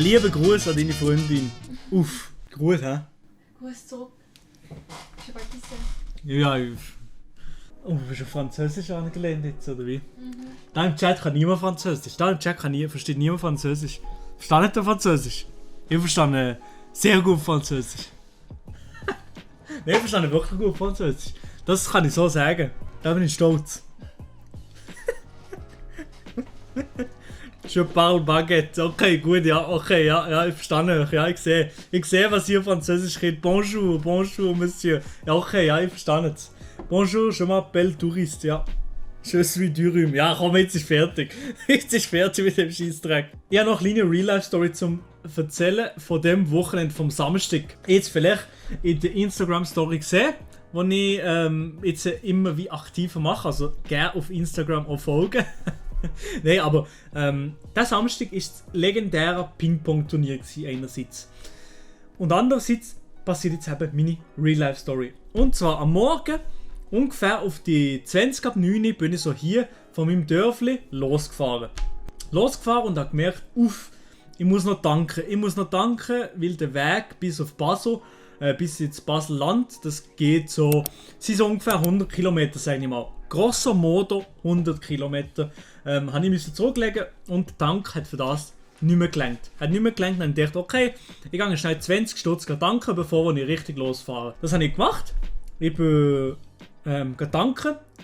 Ein lieber Gruß an deine Freundin. Uff, gut, hä? Gruß zurück. Ist ja bald Ja, oh, du bist auf Französisch angelernt jetzt, oder wie? Da im Chat kann niemand Französisch. Da im Chat versteht niemand Französisch. Versteht nicht der Französisch? Ich verstehe sehr gut Französisch. Nein, ich verstehe wirklich gut Französisch. Das kann ich so sagen. Da bin ich stolz. Je parle baguette. Okay, gut, ja, okay, ja, ich verstehe euch. Ja, ich sehe, was ihr Französisch redet. Bonjour, bonjour, monsieur. Ja, okay, ja, ich verstehe es. Bonjour, je m'appelle Touriste, ja. Je suis Dürüm. Ja, komm, jetzt ist fertig. Jetzt ist fertig mit dem Scheissdreck. Ich habe noch eine kleine Real-Life-Story zum Erzählen von dem Wochenende vom Samstag. Jetzt vielleicht in der Instagram-Story gesehen, die ich jetzt immer wie aktiver mache. Also gerne auf Instagram auch folgen. Nein, aber der Samstag war das legendäre Ping-Pong-Turnier einerseits. Und andererseits passiert jetzt eben meine Real-Life-Story. Und zwar am Morgen, ungefähr auf die 20 ab 9 Uhr, bin ich so hier von meinem Dörfli losgefahren. Und habe gemerkt, ich muss noch tanken, weil der Weg bis auf Basel, bis ins Basel-Land, das geht so, sind so ungefähr 100 Kilometer, sage ich mal. Grosso modo 100 Kilometer habe ich zurücklegen und der Tank hat für das nicht mehr gelangt. Dann habe ich gedacht, okay, ich gehe schnell 20 Stutz tanken, bevor ich richtig losfahre. Das habe ich gemacht. Ich bin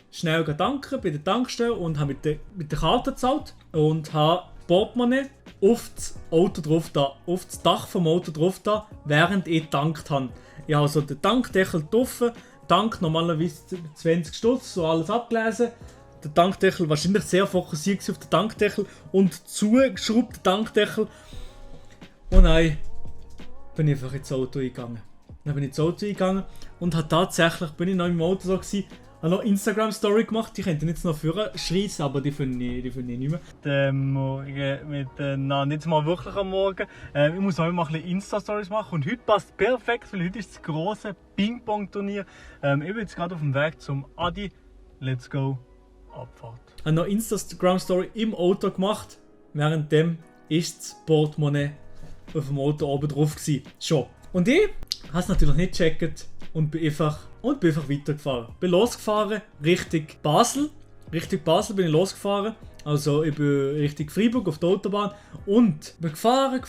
schnell tanken bei der Tankstelle und habe mit der Karte gezahlt und habe Portemonnaie auf das Auto drauf da, auf das Dach vom Auto drauf da, während ich getankt habe. Ich habe also den Tankdeckel offen, Tank normalerweise 20 Stutz, so alles abgelesen. Der Tankdeckel wahrscheinlich sehr fokussiert auf den Tankdeckel und zugeschraubt den Tankdeckel. Und dann bin ich einfach ins Auto eingegangen. Dann bin ich ins Auto eingegangen und habe tatsächlich, bin ich noch im Auto so gewesen, habe noch Instagram-Story gemacht, die könnten jetzt noch führen, schreissen, aber die finde ich nicht mehr. Den Morgen, nicht mal wirklich am Morgen. Ich muss auch mal ein bisschen Insta-Stories machen und heute passt perfekt, weil heute ist das grosse Ping-Pong-Turnier. Ich bin jetzt gerade auf dem Weg zum Adi. Let's go. Abfahrt. Ich habe noch Instagram-Story im Auto gemacht, währenddem ist das Portemonnaie auf dem Auto oben drauf gewesen. Schon. Und ich habe es natürlich nicht gecheckt und bin einfach weitergefahren. Bin losgefahren Richtung Basel. Richtung Basel bin ich losgefahren. Also ich bin Richtung Freiburg auf der Autobahn und bin gefahren.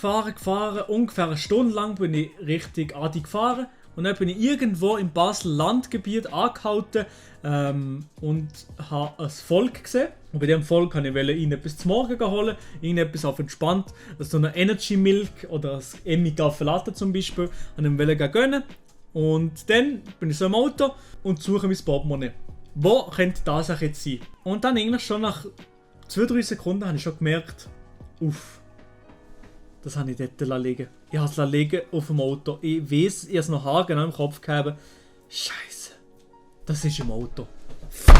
Ungefähr eine Stunde lang bin ich Richtung Adi gefahren. Und dann bin ich irgendwo im Basel-Landgebiet angehalten und habe ein Volk gesehen. Und bei diesem Volk wollte ich ihnen etwas zum Morgen holen, irgendetwas auf entspannt, also eine Energy Milk oder ein Emmi-Tafel Latte zum Beispiel, wollte ich gönnen. Und dann bin ich so im Auto und suche mein Portemonnaie. Wo könnte das jetzt sein? Und dann eigentlich schon nach 2-3 Sekunden habe ich schon gemerkt, das habe ich dort liegen. Ich habe es liegen auf dem Auto. Ich weiss, ich habe es noch haargenau im Kopf gehabt. Scheiße, das ist im Auto. Fuck.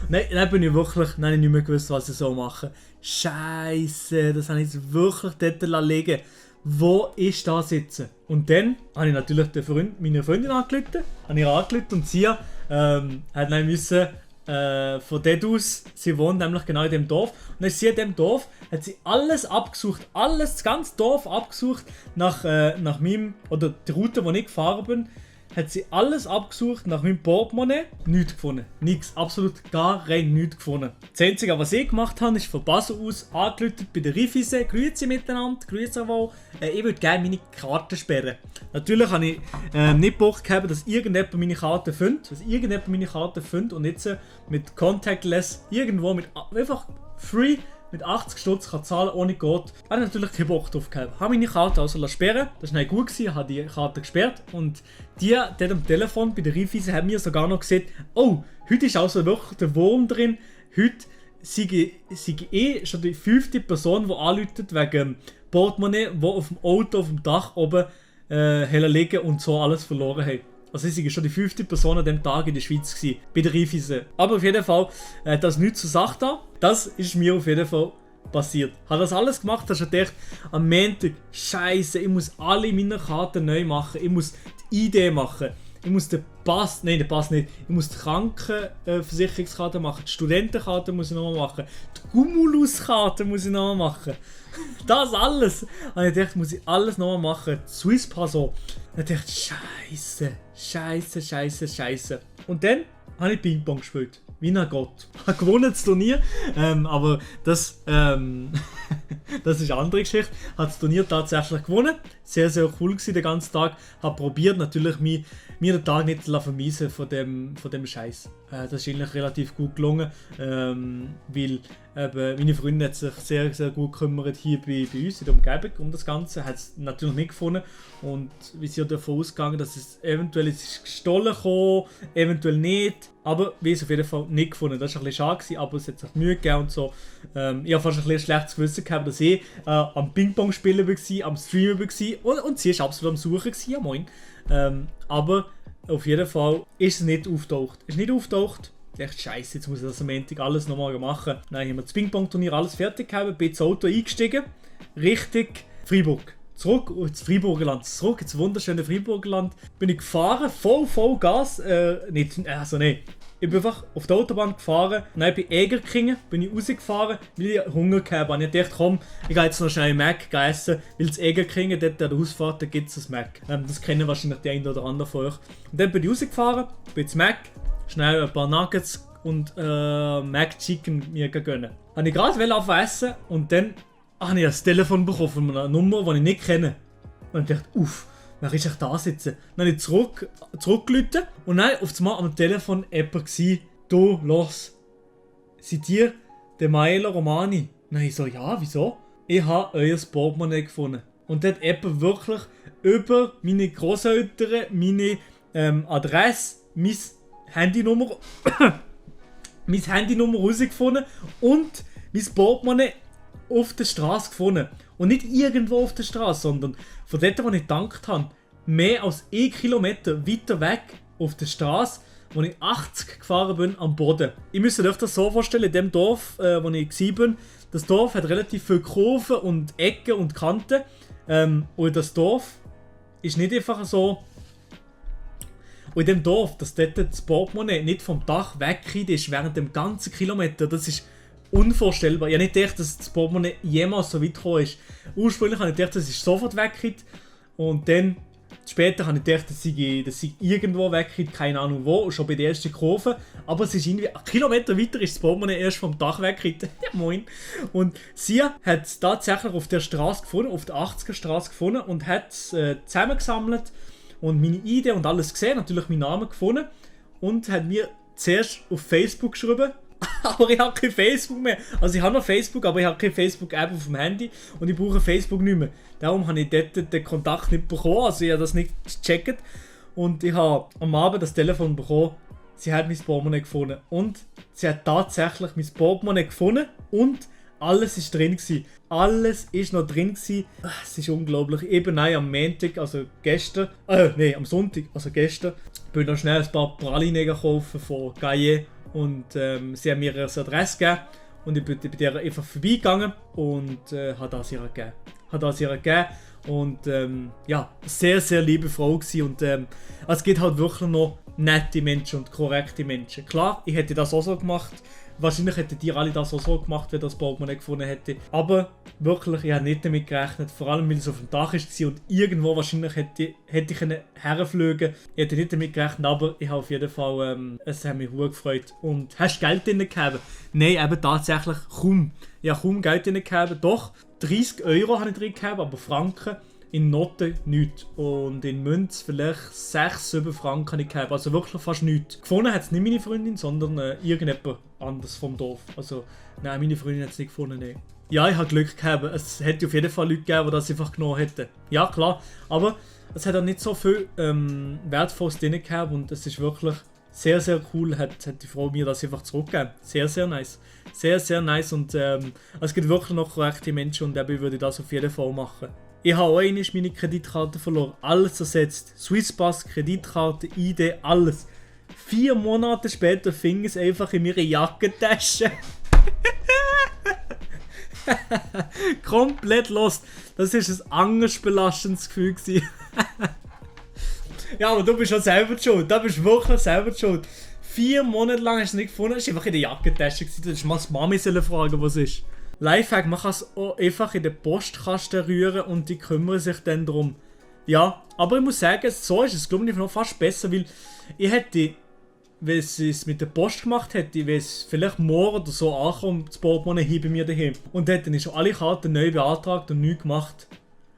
Nein, dann bin ich wirklich, ich nicht mehr gewusst, was ich so mache. Scheiße, das habe ich jetzt wirklich dort liegen. Wo ist das jetzt? Und dann habe ich natürlich meine Freundin angerufen. Und sie hat dann müssen von dort aus, sie wohnt nämlich genau in dem Dorf. Und dann ist sie in dem Dorf, hat sie alles abgesucht, das ganze Dorf abgesucht nach meinem, oder die Route, wo ich gefahren bin, hat sie alles abgesucht nach meinem Portemonnaie, nichts gefunden. Nichts, absolut gar nichts gefunden. Das Einzige, was ich gemacht habe, ist von Basel aus angerufen bei der Rifise. Grüezi miteinander, grüezi wohl. Ich würde gerne meine Karte sperren. Natürlich habe ich nicht Bock gehabt, dass irgendjemand meine Karte findet. Und jetzt mit Contactless irgendwo mit einfach free mit 80 Stutz kann zahlen ohne Code. Ich hatte natürlich keinen Bock drauf gehabt. Ich habe meine Karte also sperren. Das war gut, ich habe die Karte gesperrt. Und die dort am Telefon bei der Raiffeisen haben mir sogar noch gesagt, oh, heute ist also wirklich der Wurm drin. Heute sei schon die 5. Person, die anruft wegen Portemonnaie, die auf dem Auto, auf dem Dach oben liegen und so alles verloren haben. Also ich war schon die 5. Person an diesem Tag in der Schweiz gewesen, bei der Raiffeisen. Aber auf jeden Fall, das nichts zur Sache da. Das ist mir auf jeden Fall passiert. Ich habe das alles gemacht, da schon gedacht, am Montag, Scheiße, ich muss alle meine Karten neu machen, ich muss die ID machen. ich muss den Pass nicht, ich muss die Krankenversicherungskarte machen, die Studentenkarte muss ich nochmal machen, die Cumulus-Karte muss ich nochmal machen. Das alles! Und ich dachte, muss ich alles nochmal machen. Swisspass auch. Und ich dachte, Scheiße. Und dann habe ich Ping-Pong gespielt. Wie ein Gott. Ich habe gewonnen das Turnier, aber das ist eine andere Geschichte. Ich habe das Turnier tatsächlich gewonnen. Sehr, sehr cool gewesen den ganzen Tag. Ich habe probiert, natürlich mir den Tag nicht zu vermiesen von dem Scheiß. Das ist eigentlich relativ gut gelungen, weil meine Freundin hat sich sehr, sehr gut gekümmert hier bei uns in der Umgebung um das Ganze. Hat es natürlich nicht gefunden und wir sind davon ausgegangen, dass es eventuell ist gestohlen kam, eventuell nicht. Aber wir haben es auf jeden Fall nicht gefunden. Das war ein bisschen schade gewesen, aber es hat sich Mühe gegeben und so. Ich habe fast ein bisschen schlechtes Gewissen gehabt, dass ich am Ping-Pong spielen war, am Streamen war und sie war absolut am Suchen gewesen, ja moin. Aber auf jeden Fall ist es nicht aufgetaucht. Ich dachte, Scheiße, jetzt muss ich das am Montag alles nochmal machen. Dann haben wir das Ping-Pong-Turnier alles fertig gehabt, bin ins Auto eingestiegen, Richtung Freiburg. Zurück ins Freiburgerland, zurück ins wunderschöne Freiburgerland. Bin ich gefahren, voll Gas. Ich bin einfach auf der Autobahn gefahren. Dann bin ich Egerkingen, bin ich rausgefahren, weil ich Hunger gehabt habe. Ich dachte, komm, ich gehe jetzt noch schnell Mac essen, weil das Egerkingen, dort an der Ausfahrt, da gibt es ein Mac. Das kennen wahrscheinlich die einen oder anderen von euch. Und dann bin ich rausgefahren, bin ins Mac, schnell ein paar Nuggets und Mac Chicken mir gönnen. Habe ich gerade essen und dann habe ich ein Telefon bekommen von einer Nummer, die ich nicht kenne. Und ich dachte, wer ist echt da sitzen? Dann habe ich zurückgerufen und dann auf einmal am Telefon jemand gsi, du, los, seid ihr der Maela Romani? Dann ich so, ja, wieso? Ich habe euer Portemonnaie gefunden. Und dort jemand wirklich über meine Großeltern, meine Adresse, meine Handynummer rausgefunden und mein Portemonnaie auf der Straße gefunden. Und nicht irgendwo auf der Straße, sondern von dort, wo ich getankt habe, mehr als 1 Kilometer weiter weg auf der Straße, wo ich 80 gefahren bin, am Boden. Ich müsst euch das so vorstellen, in dem Dorf, wo ich war, das Dorf hat relativ viele Kurven und Ecken und Kanten. Und das Dorf ist nicht einfach so. Und in dem Dorf, dass dort das Portemonnaie nicht vom Dach weggeht ist während dem ganzen Kilometer, das ist unvorstellbar. Ich habe nicht gedacht, dass das Portemonnaie jemals so weit gekommen ist. Ursprünglich habe ich gedacht, dass es sofort weggeht. Und dann, später habe ich gedacht, dass sie irgendwo weggeht, keine Ahnung wo, schon bei der ersten Kurve. Aber es ist irgendwie, 1 Kilometer weiter ist das Portemonnaie erst vom Dach weggeht. Ja moin. Und sie hat es tatsächlich auf der Straße gefunden, auf der 80er Straße gefunden und hat es zusammengesammelt und meine ID und alles gesehen, natürlich meinen Namen gefunden und hat mir zuerst auf Facebook geschrieben. Aber ich habe kein Facebook mehr. Also ich habe noch Facebook, aber ich habe keine Facebook-App auf dem Handy und ich brauche Facebook nicht mehr. Darum habe ich dort den Kontakt nicht bekommen, also ich habe das nicht gecheckt. Und ich habe am Abend das Telefon bekommen, sie hat mein Portemonnaie gefunden. Und sie hat tatsächlich mein Portemonnaie gefunden und alles ist drin gewesen. Alles ist noch drin gewesen. Es ist unglaublich. Eben am Montag, also gestern, am Sonntag, also gestern, bin ich noch schnell ein paar Pralinen gekauft von Gaillet. Und sie haben mir ihre Adresse gegeben und ich bin bei der einfach vorbeigegangen und habe das ihr gegeben. Und sehr, sehr liebe Frau gewesen. Und es gibt halt wirklich noch nette Menschen und korrekte Menschen. Klar, ich hätte das auch so gemacht. Wahrscheinlich hätten die alle das auch so gemacht, wenn das Portemonnaie gefunden hätte. Aber wirklich, ich habe nicht damit gerechnet. Vor allem, weil es auf dem Dach war und irgendwo wahrscheinlich hätte ich herfliegen. Ich hätte nicht damit gerechnet, aber ich habe auf jeden Fall, es hat mich sehr gefreut. Und hast du Geld drin gehabt? Nein, eben tatsächlich kaum. Ich habe kaum Geld drin gehabt. Doch, 30 Euro habe ich drin gehabt, aber Franken. In Noten nichts. Und in Münz vielleicht 6-7 Franken habe ich gehabt. Also wirklich fast nichts. Gefunden hat es nicht meine Freundin, sondern irgendjemand anders vom Dorf. Also, nein, meine Freundin hat es nicht gefunden. Nee. Ja, ich habe Glück gehabt. Es hätte auf jeden Fall Leute gegeben, die das einfach genommen hätten. Ja, klar. Aber es hat auch nicht so viel Wertvolles drin gehabt. Und es ist wirklich sehr, sehr cool. Hat die Frau mir das einfach zurückgegeben. Sehr, sehr nice. Sehr, sehr nice. Und es gibt wirklich noch korrekte Menschen und dabei würde ich das auf jeden Fall machen. Ich habe auch einmal meine Kreditkarte verloren. Alles ersetzt. Swisspass, Kreditkarte, ID, alles. 4 Monate später fing es einfach in meine Jackentasche. Komplett lost. Das war ein angstbelastendes Gefühl. Ja, aber du bist schon selber schuld. Da bist du wirklich selber schuld. 4 Monate lang hast du es nicht gefunden. Es war einfach in der Jackentasche. Du hättest mal die Mami fragen, was ist. Lifehack, man kann es auch einfach in den Postkasten rühren und die kümmern sich dann darum. Ja, aber ich muss sagen, so ist es glaube ich noch fast besser, weil ich hätte, wenn sie es mit der Post gemacht hätte, wenn es vielleicht morgen oder so ankommt, das Portemonnaie hier bei mir daheim. Und hätte ich schon alle Karten neu beantragt und nichts gemacht.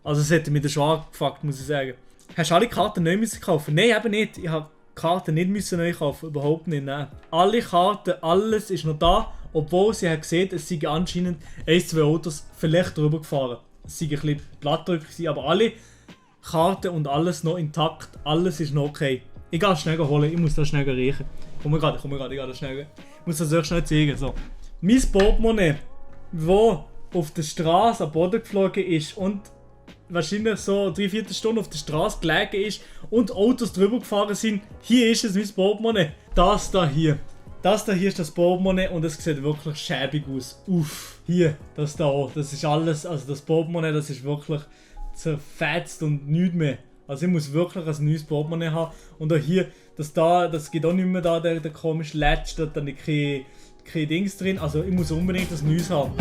Also es hätte mich schon angefuckt, muss ich sagen. Hast du alle Karten neu müssen kaufen? Nein, eben nicht. Ich habe Karten nicht müssen neu kaufen, überhaupt nicht, nein. Alle Karten, alles ist noch da, obwohl sie hat gesehen, es seien anscheinend 1-2 Autos vielleicht drüber gefahren. Es sei ein bisschen plattdrückig gewesen, aber alle Karten und alles noch intakt, alles ist noch okay. Ich gehe schnell holen, ich muss das schnell riechen. Komm gerade, ich gehe das schnell. Ich muss das euch schnell zeigen. So. Mein Portemonnaie, wo auf der Straße am Boden geflogen ist und wahrscheinlich so 3/4 Stunden auf der Straße gelegen ist und Autos drüber gefahren sind. Hier ist es, mein Portemonnaie. Das da hier. Das da hier ist das Portemonnaie und es sieht wirklich schäbig aus. Uff, hier, das da auch. Das ist alles, also das Portemonnaie, das ist wirklich zerfetzt und nichts mehr. Also ich muss wirklich ein neues Portemonnaie haben. Und auch hier, das geht auch nicht mehr da, der komische Latch, da hat dann keine Dings drin. Also ich muss unbedingt ein neues haben.